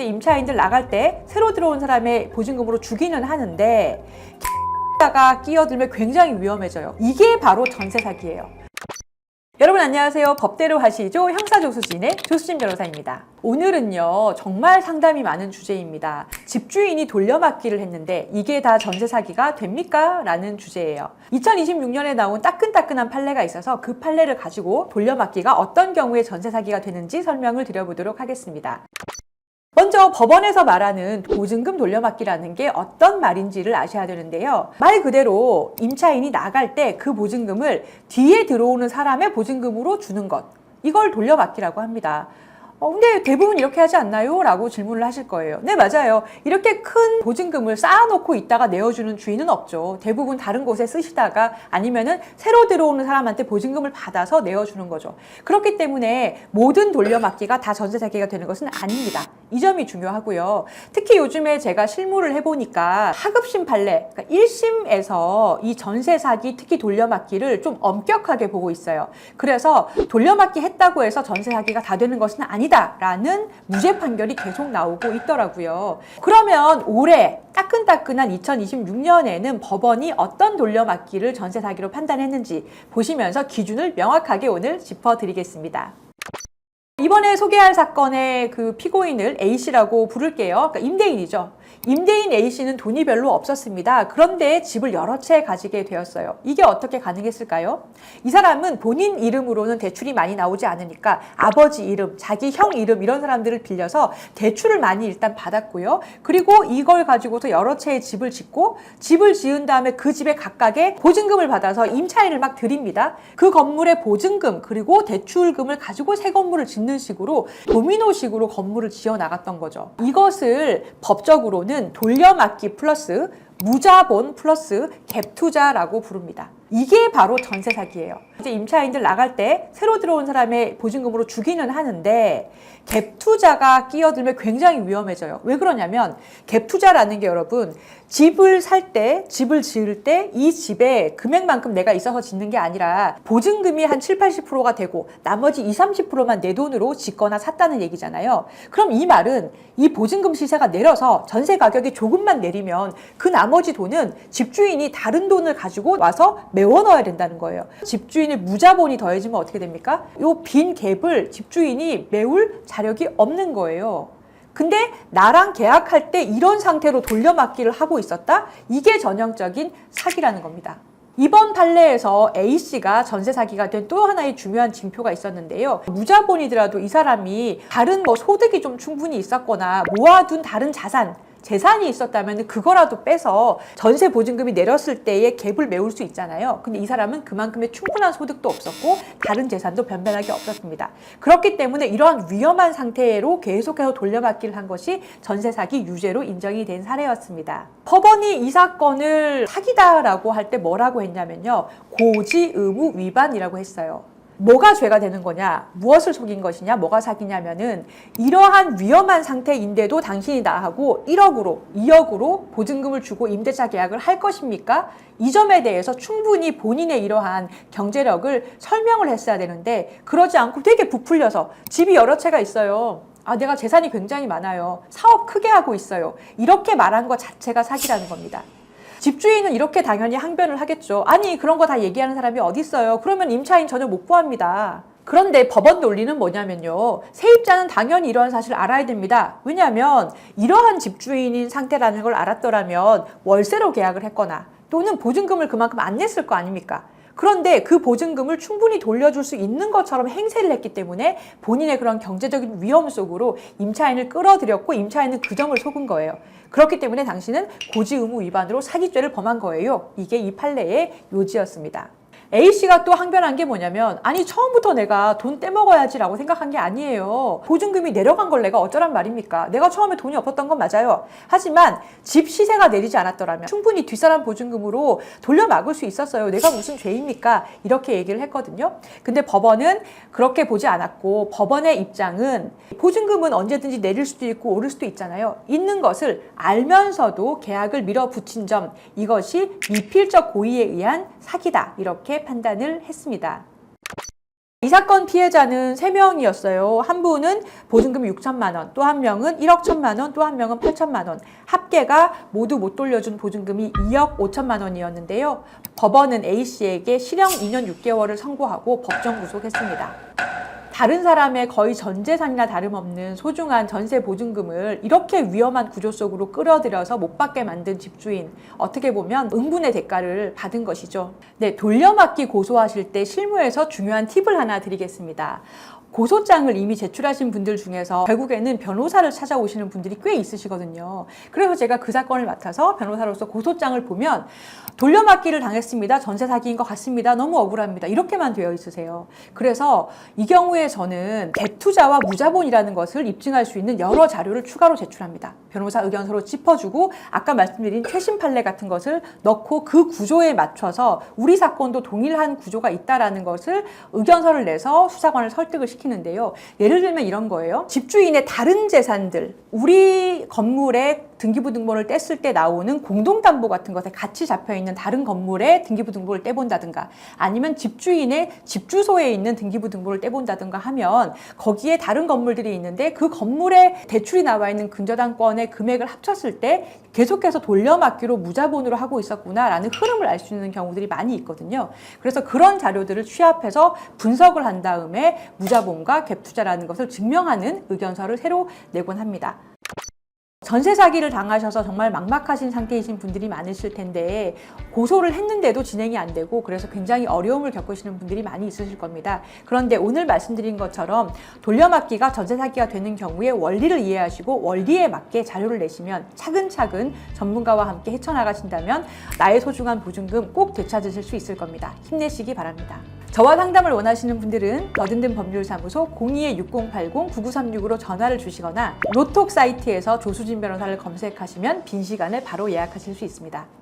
이제 임차인들 나갈 때 새로 들어온 사람의 보증금으로 주기는 하는데 가 끼어들면 굉장히 위험해져요. 이게 바로 전세 사기예요. 여러분 안녕하세요. 법대로 하시죠. 형사조수진의 조수진 변호사입니다. 오늘은요 정말 상담이 많은 주제입니다. 집주인이 돌려막기를 했는데 이게 다 전세 사기가 됩니까? 라는 주제예요. 2026년에 나온 따끈따끈한 판례가 있어서 그 판례를 가지고 돌려막기가 어떤 경우에 전세 사기가 되는지 설명을 드려보도록 하겠습니다. 먼저 법원에서 말하는 보증금 돌려막기라는 게 어떤 말인지를 아셔야 되는데요. 말 그대로 임차인이 나갈 때 그 보증금을 뒤에 들어오는 사람의 보증금으로 주는 것, 이걸 돌려막기라고 합니다. 근데 대부분 이렇게 하지 않나요? 라고 질문을 하실 거예요. 네, 맞아요. 이렇게 큰 보증금을 쌓아놓고 있다가 내어주는 주인은 없죠. 대부분 다른 곳에 쓰시다가 아니면은 새로 들어오는 사람한테 보증금을 받아서 내어주는 거죠. 그렇기 때문에 모든 돌려막기가 다 전세 사기가 되는 것은 아닙니다. 이 점이 중요하고요. 특히 요즘에 제가 실무를 해보니까 하급심 판례, 그러니까 1심에서 이 전세 사기, 특히 돌려막기를 좀 엄격하게 보고 있어요. 그래서 돌려막기 했다고 해서 전세 사기가 다 되는 것은 아니다 라는 무죄 판결이 계속 나오고 있더라고요. 그러면 올해 따끈따끈한 2026년에는 법원이 어떤 돌려막기를 전세 사기로 판단했는지 보시면서 기준을 명확하게 오늘 짚어드리겠습니다. 이번에 소개할 사건의 그 피고인을 A씨라고 부를게요. 그러니까 임대인이죠. 임대인 A씨는 돈이 별로 없었습니다. 그런데 집을 여러 채 가지게 되었어요. 이게 어떻게 가능했을까요? 이 사람은 본인 이름으로는 대출이 많이 나오지 않으니까 아버지 이름, 자기 형 이름 이런 사람들을 빌려서 대출을 많이 일단 받았고요. 그리고 이걸 가지고서 여러 채의 집을 짓고 집을 지은 다음에 그 집에 각각의 보증금을 받아서 임차인을 막 드립니다. 그 건물의 보증금 그리고 대출금을 가지고 새 건물을 짓는 식으로 도미노식으로 건물을 지어 나갔던 거죠. 이것을 법적으로는 돌려막기 플러스 무자본 플러스 갭투자라고 부릅니다. 이게 바로 전세 사기예요. 이제 임차인들 나갈 때 새로 들어온 사람의 보증금으로 주기는 하는데 갭투자가 끼어들면 굉장히 위험해져요. 왜 그러냐면 갭투자라는 게 여러분 집을 살 때, 집을 지을 때 이 집에 금액만큼 내가 있어서 짓는 게 아니라 보증금이 한 7, 80%가 되고 나머지 20, 30%만 내 돈으로 짓거나 샀다는 얘기잖아요. 그럼 이 말은 이 보증금 시세가 내려서 전세 가격이 조금만 내리면 그 나머지 돈은 집주인이 다른 돈을 가지고 와서 메워 넣어야 된다는 거예요. 집주인의 무자본이 더해지면 어떻게 됩니까? 이 빈 갭을 집주인이 메울 자력이 없는 거예요. 근데 나랑 계약할 때 이런 상태로 돌려막기를 하고 있었다? 이게 전형적인 사기라는 겁니다. 이번 판례에서 A씨가 전세 사기가 된 또 하나의 중요한 징표가 있었는데요. 무자본이더라도 이 사람이 다른 소득이 좀 충분히 있었거나 모아둔 다른 재산이 있었다면 그거라도 빼서 전세 보증금이 내렸을 때의 갭을 메울 수 있잖아요. 근데 이 사람은 그만큼의 충분한 소득도 없었고 다른 재산도 변변하게 없었습니다. 그렇기 때문에 이러한 위험한 상태로 계속해서 돌려막기를 한 것이 전세 사기 유죄로 인정이 된 사례였습니다. 법원이 이 사건을 사기다라고 할 때 뭐라고 했냐면요. 고지 의무 위반이라고 했어요. 뭐가 죄가 되는 거냐? 무엇을 속인 것이냐? 뭐가 사기냐면은 이러한 위험한 상태인데도 당신이 나하고 1억으로, 2억으로 보증금을 주고 임대차 계약을 할 것입니까? 이 점에 대해서 충분히 본인의 이러한 경제력을 설명을 했어야 되는데 그러지 않고 되게 부풀려서 집이 여러 채가 있어요. 내가 재산이 굉장히 많아요. 사업 크게 하고 있어요. 이렇게 말한 것 자체가 사기라는 겁니다. 집주인은 이렇게 당연히 항변을 하겠죠. 아니 그런 거 다 얘기하는 사람이 어디 있어요. 그러면 임차인 전혀 못 구합니다. 그런데 법원 논리는 뭐냐면요. 세입자는 당연히 이러한 사실을 알아야 됩니다. 왜냐하면 이러한 집주인인 상태라는 걸 알았더라면 월세로 계약을 했거나 또는 보증금을 그만큼 안 냈을 거 아닙니까? 그런데 그 보증금을 충분히 돌려줄 수 있는 것처럼 행세를 했기 때문에 본인의 그런 경제적인 위험 속으로 임차인을 끌어들였고 임차인은 그 점을 속은 거예요. 그렇기 때문에 당신은 고지 의무 위반으로 사기죄를 범한 거예요. 이게 이 판례의 요지였습니다. A씨가 또 항변한 게 뭐냐면 아니 처음부터 내가 돈 떼먹어야지 라고 생각한 게 아니에요. 보증금이 내려간 걸 내가 어쩌란 말입니까? 내가 처음에 돈이 없었던 건 맞아요. 하지만 집 시세가 내리지 않았더라면 충분히 뒷사람 보증금으로 돌려막을 수 있었어요. 내가 무슨 죄입니까? 이렇게 얘기를 했거든요. 근데 법원은 그렇게 보지 않았고 법원의 입장은 보증금은 언제든지 내릴 수도 있고 오를 수도 있잖아요. 있는 것을 알면서도 계약을 밀어붙인 점, 이것이 미필적 고의에 의한 사기다 이렇게 판단을 했습니다. 이 사건 피해자는 3명이었어요. 한 분은 보증금 6천만 원, 또 한 명은 1억 1천만 원, 또 한 명은 8천만 원. 합계가 모두 못 돌려준 보증금이 2억 5천만 원이었는데요. 법원은 A씨에게 실형 2년 6개월을 선고하고 법정 구속했습니다. 다른 사람의 거의 전 재산이나 다름없는 소중한 전세 보증금을 이렇게 위험한 구조 속으로 끌어들여서 못 받게 만든 집주인, 어떻게 보면 응분의 대가를 받은 것이죠. 네, 돌려막기 고소하실 때 실무에서 중요한 팁을 하나 드리겠습니다. 고소장을 이미 제출하신 분들 중에서 결국에는 변호사를 찾아오시는 분들이 꽤 있으시거든요. 그래서 제가 그 사건을 맡아서 변호사로서 고소장을 보면 돌려막기를 당했습니다. 전세 사기인 것 같습니다. 너무 억울합니다. 이렇게만 되어 있으세요. 그래서 이 경우에 저는 대투자와 무자본이라는 것을 입증할 수 있는 여러 자료를 추가로 제출합니다. 변호사 의견서로 짚어주고 아까 말씀드린 최신 판례 같은 것을 넣고 그 구조에 맞춰서 우리 사건도 동일한 구조가 있다라는 것을 의견서를 내서 수사관을 설득을 시키는데요. 예를 들면 이런 거예요. 집주인의 다른 재산들, 우리 건물에 등기부등본을 뗐을 때 나오는 공동담보 같은 것에 같이 잡혀있는 다른 건물에 등기부등본을 떼본다든가 아니면 집주인의 집주소에 있는 등기부등본을 떼본다든가 하면 거기에 다른 건물들이 있는데 그 건물에 대출이 나와 있는 근저당권의 금액을 합쳤을 때 계속해서 돌려막기로 무자본으로 하고 있었구나라는 흐름을 알 수 있는 경우들이 많이 있거든요. 그래서 그런 자료들을 취합해서 분석을 한 다음에 무자본과 갭투자라는 것을 증명하는 의견서를 새로 내곤 합니다. 전세 사기를 당하셔서 정말 막막하신 상태이신 분들이 많으실 텐데 고소를 했는데도 진행이 안 되고 그래서 굉장히 어려움을 겪으시는 분들이 많이 있으실 겁니다. 그런데 오늘 말씀드린 것처럼 돌려막기가 전세 사기가 되는 경우에 원리를 이해하시고 원리에 맞게 자료를 내시면 차근차근 전문가와 함께 헤쳐나가신다면 나의 소중한 보증금 꼭 되찾으실 수 있을 겁니다. 힘내시기 바랍니다. 저와 상담을 원하시는 분들은 더든든 법률사무소 02-6080-9936으로 전화를 주시거나 로톡 사이트에서 조수진 변호사를 검색하시면 빈 시간을 바로 예약하실 수 있습니다.